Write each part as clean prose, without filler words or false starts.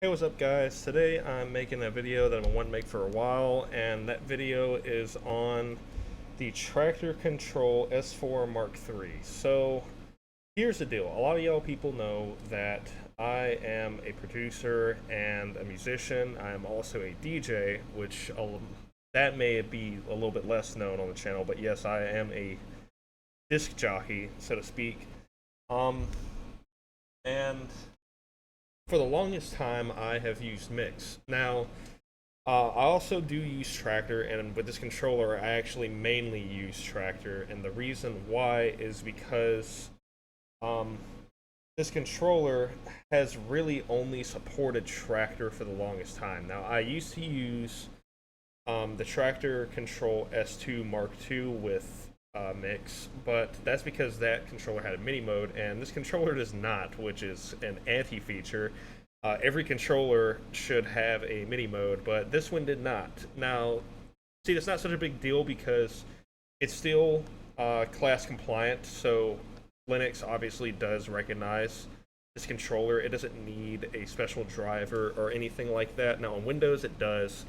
Hey, what's up guys? Today I'm making a video that I've been wanting to make for a while, and that video is on the Tractor Control S4 Mark III. So here's the deal. A lot of y'all people know that I am a producer and a musician. I am also a DJ, which that may be a little bit less known on the channel, but yes, I am a disc jockey, so to speak. Um, and for the longest time, I have used Mixxx. Now, I also do use Traktor, and with this controller, I actually mainly use Traktor. And the reason why is because um, this controller has really only supported Traktor for the longest time. Now, I used to use the Traktor Control S2 Mark II with Mixxx, but that's because that controller had a mini mode, and this controller does not, which is an anti-feature. Every controller should have a mini mode, but this one did not. Now, see, it's not such a big deal because it's still class compliant, so Linux obviously does recognize this controller. It doesn't need a special driver or anything like that. Now, on Windows, it does.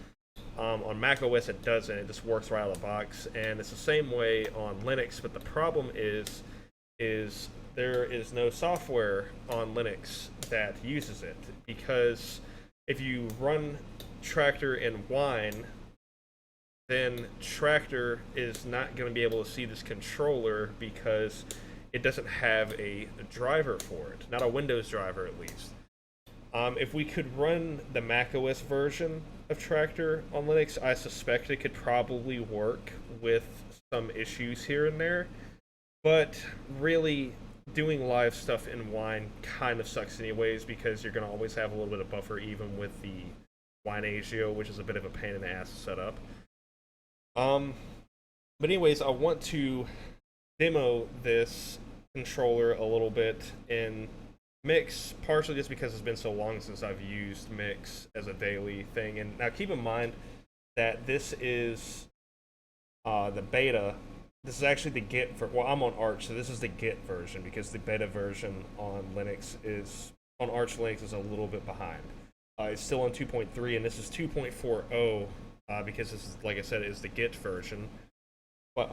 On Mac OS, it doesn't. It just works right out of the box, and it's the same way on Linux. But the problem is there is no software on Linux that uses it, because if you run Traktor in Wine, then Traktor is not going to be able to see this controller because it doesn't have a driver for it, not a Windows driver at least. If we could run the macOS version of Traktor on Linux, I suspect it could probably work with some issues here and there. But really, doing live stuff in Wine kind of sucks anyways, because you're going to always have a little bit of buffer even with the Wine ASIO, which is a bit of a pain in the ass to set up. But anyways, I want to demo this controller a little bit in Mixxx, partially just because it's been so long since I've used Mixxx as a daily thing. And now keep in mind that this is the beta. This is actually the Git well, I'm on Arch, so this is the Git version, because the beta version on Linux is on Arch Linux is a little bit behind. It's still on 2.3, and this is 2.40 because this is, like I said, is the Git version. But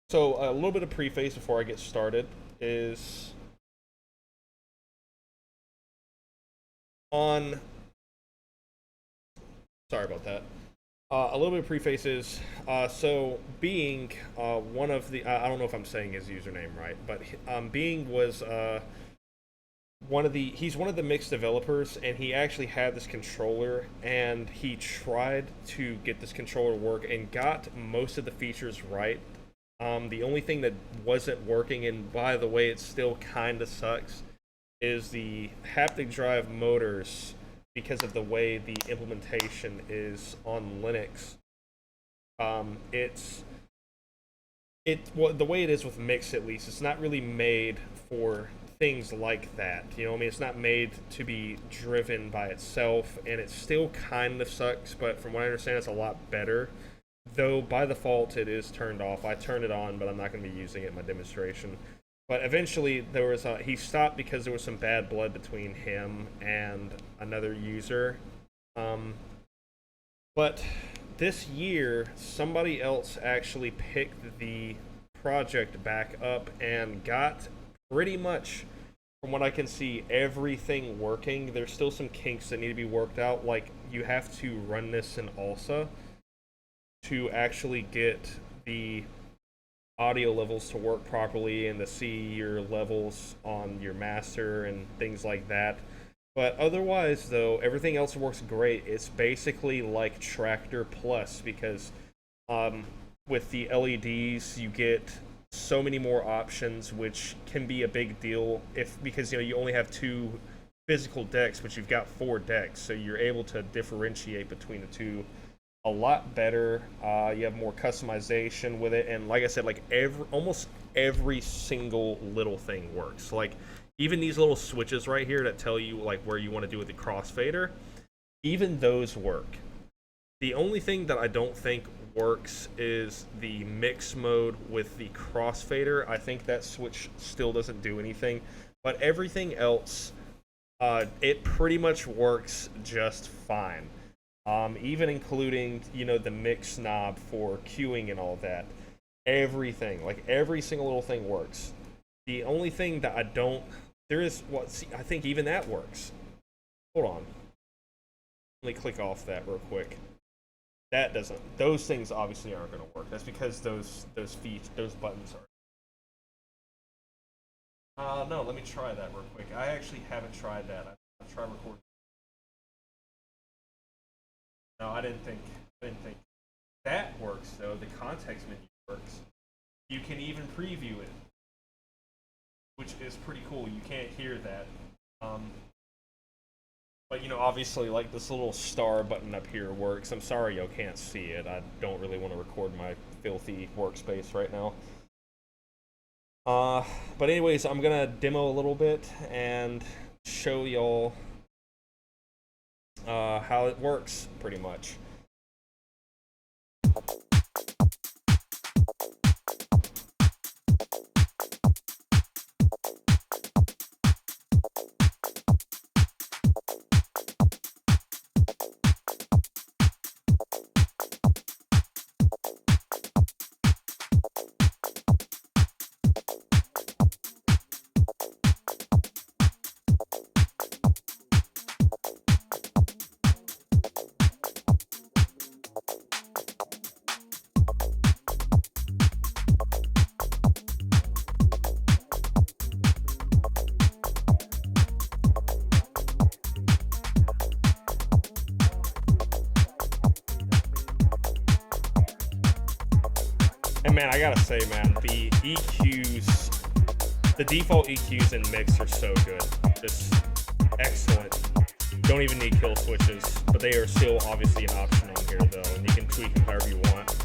so a little bit of preface before I get started is on. Sorry about that. A little bit of preface is so being one of the I don't know if I'm saying his username right, but being was he's one of the Mixxx developers, and he actually had this controller, and he tried to get this controller to work and got most of the features right. The only thing that wasn't working, and by the way, it still kind of sucks, is the haptic drive motors, because of the way the implementation is on Linux. Well, the way it is with Mixxx, at least, it's not really made for things like that. You know what I mean? It's not made to be driven by itself, and it still kind of sucks, but from what I understand, it's a lot better. Though by default it is turned off. I turned it on, but I'm not going to be using it in my demonstration. But eventually there was he stopped because there was some bad blood between him and another user. But this year somebody else actually picked the project back up and got pretty much, from what I can see, everything working. There's still some kinks that need to be worked out, like you have to run this in ALSA to actually get the audio levels to work properly and to see your levels on your master and things like that. But otherwise, though, everything else works great. It's basically like Traktor Plus, because with the LEDs, you get so many more options, which can be a big deal because you only have two physical decks, but you've got four decks, so you're able to differentiate between the two a lot better. You have more customization with it, and like I said, like almost every single little thing works. Like even these little switches right here that tell you like where you want to do with the crossfader, even those work. The only thing that I don't think works is the mix mode with the crossfader. I think that switch still doesn't do anything, but everything else It pretty much works just fine. Even including, you know, the mix knob for queuing and all that. Everything, like every single little thing works. The only thing that I don't, there is, what, see, I think even that works. Hold on. Let me click off that real quick. That doesn't, those things obviously aren't going to work. That's because those buttons are. No, let me try that real quick. I actually haven't tried that. I've tried recording. No, I didn't think that works though. The context menu works. You can even preview it, which is pretty cool. You can't hear that. But, you know, obviously, like, this little star button up here works. I'm sorry y'all can't see it. I don't really want to record my filthy workspace right now. But anyways, I'm going to demo a little bit and show y'all how it works, pretty much. And man, I gotta say, man, the EQs, the default EQs in Mixxx are so good. Just excellent. Don't even need kill switches, but they are still obviously an option on here though, and you can tweak them however you want.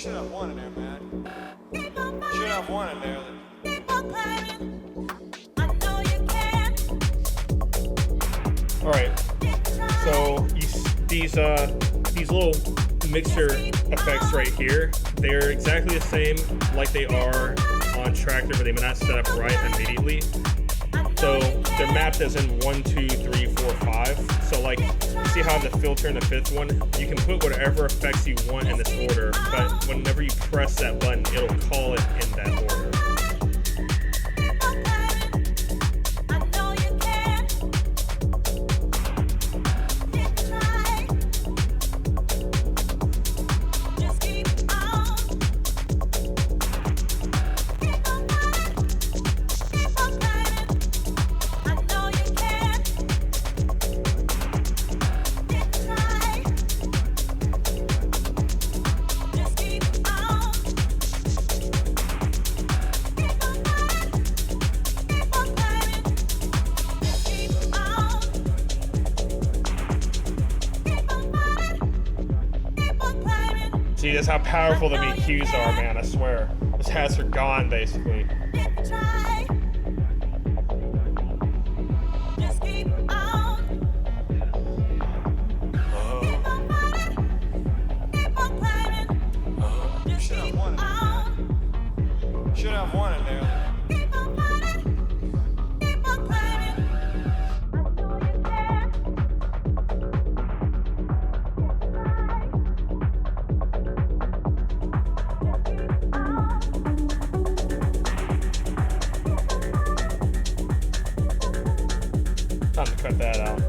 should have one in there, man. Should have one in there. All right. So these little mixer effects right here, they're exactly the same like they are on Traktor, but they may not set up right immediately. So they're mapped as in 1, 2, 3, 4, 5. So like, you see how the filter in the 5th one, you can put whatever effects you want in this order, but whenever you press that button, it'll call it in that order. See, that's how powerful the MK3s are, man, I swear. Those hats are gone, basically. Should have one in there. Should have one in there. Time to cut that out.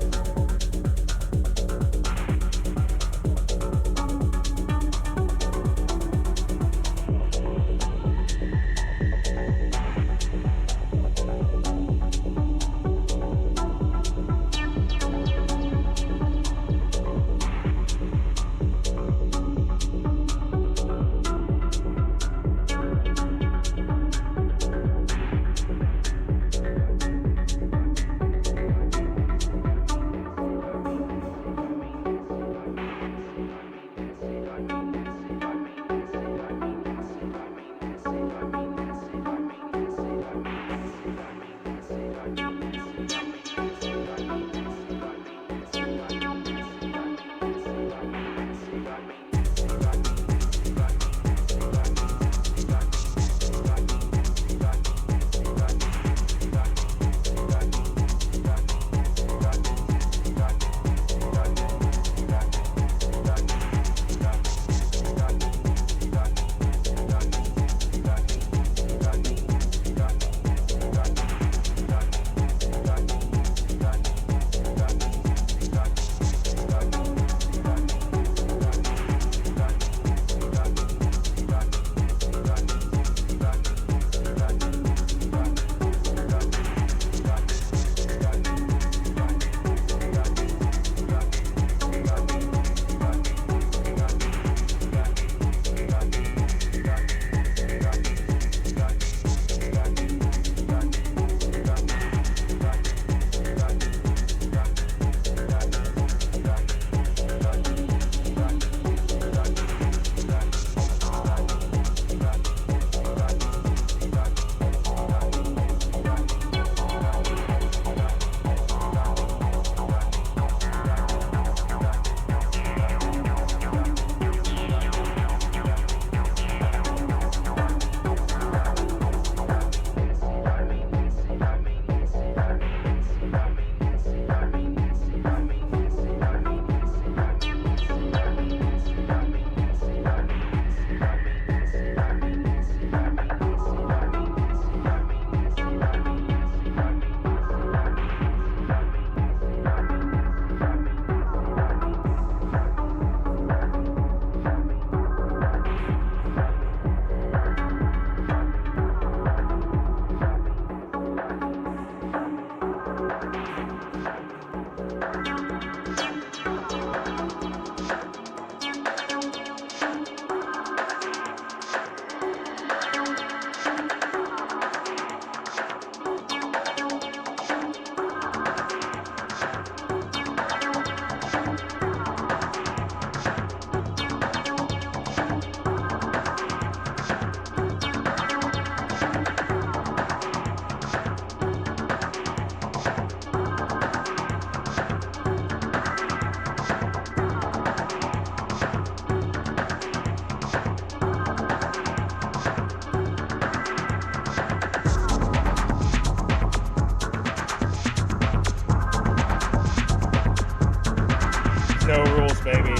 baby.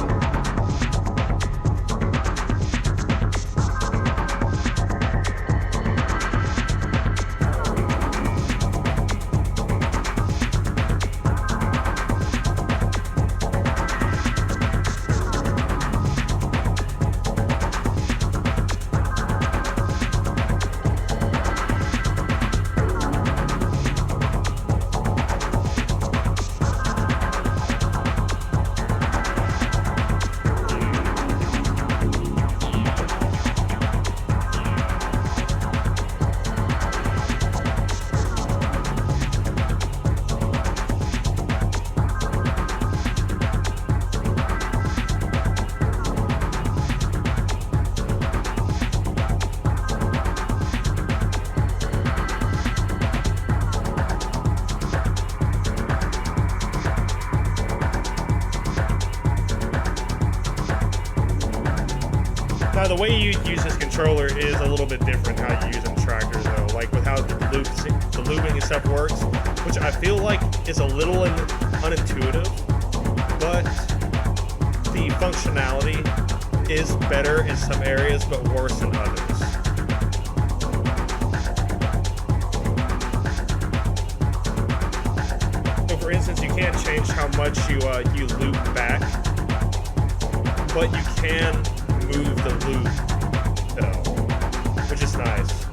Now the way you use this controller is a little bit different how you use it in Traktor though, like with how the lubing and stuff works, which I feel like is a little unintuitive, but the functionality is better in some areas but worse in others. So for instance, you can't change how much you loop back, but you can move the loop though, which is nice.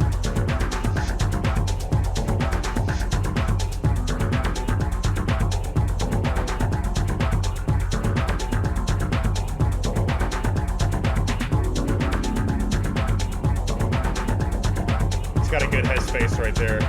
It's got a good headspace right there.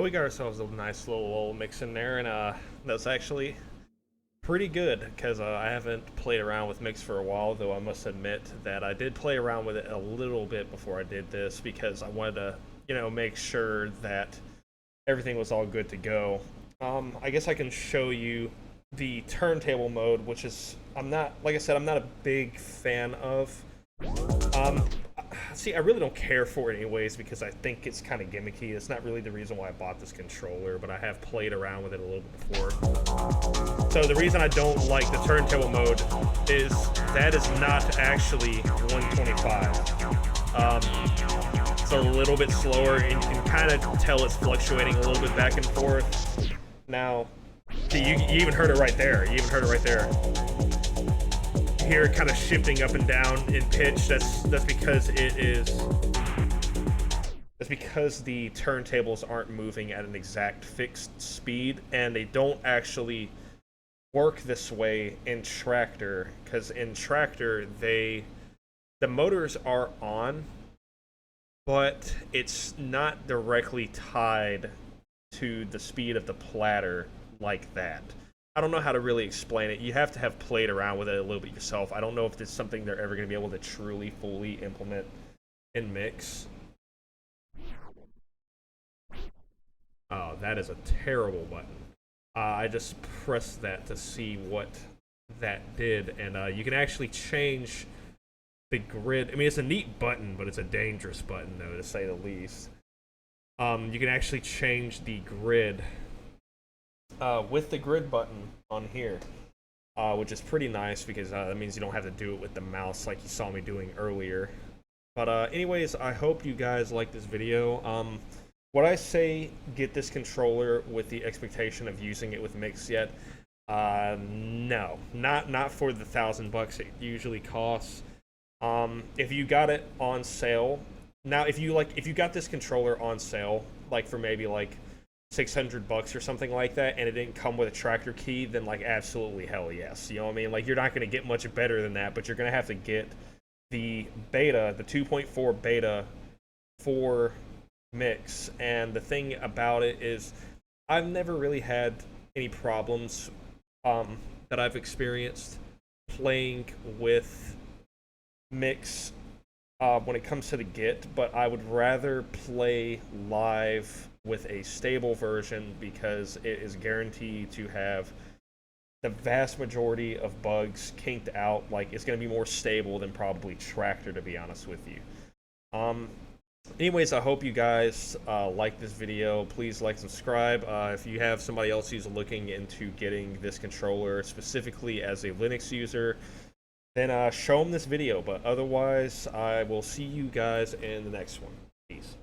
But we got ourselves a nice little mix in there, and that's actually pretty good because I haven't played around with Mixxx for a while, though I must admit that I did play around with it a little bit before I did this because I wanted to, make sure that everything was all good to go. I guess I can show you the turntable mode, which is, like I said, I'm not a big fan of. See, I really don't care for it anyways because I think it's kind of gimmicky. It's not really the reason why I bought this controller, but I have played around with it a little bit before. So the reason I don't like the turntable mode is that is not actually 125. It's a little bit slower, and you can kind of tell it's fluctuating a little bit back and forth. Now, see, you even heard it right there. You even heard it right there. You hear it kind of shifting up and down in pitch. That's because that's because the turntables aren't moving at an exact fixed speed, and they don't actually work this way in Traktor, because in Traktor the motors are on, but it's not directly tied to the speed of the platter like that. I don't know how to really explain it. You have to have played around with it a little bit yourself. I don't know if this is something they're ever going to be able to truly, fully implement in Mixxx. Oh, that is a terrible button. I just pressed that to see what that did, and you can actually change the grid. I mean, it's a neat button, but it's a dangerous button, though, to say the least. You can actually change the grid with the grid button on here, which is pretty nice because that means you don't have to do it with the mouse like you saw me doing earlier. But anyways, I hope you guys like this video. Would I say get this controller with the expectation of using it with Mixxx yet? No, not for the $1,000 it usually costs. If you got it on sale, now if you got this controller on sale, like for maybe like $600 or something like that, and it didn't come with a Traktor key, then like absolutely hell yes. You know what I mean? Like you're not gonna get much better than that, but you're gonna have to get the beta, the 2.4 beta for Mixxx. And the thing about it is I've never really had any problems that I've experienced playing with Mixxx when it comes to the Git, but I would rather play live with a stable version because it is guaranteed to have the vast majority of bugs kinked out. Like, it's going to be more stable than probably Traktor, to be honest with you. Anyways, I hope you guys like this video. Please like, subscribe. If you have somebody else who's looking into getting this controller specifically as a Linux user, then show them this video. But otherwise, I will see you guys in the next one. Peace.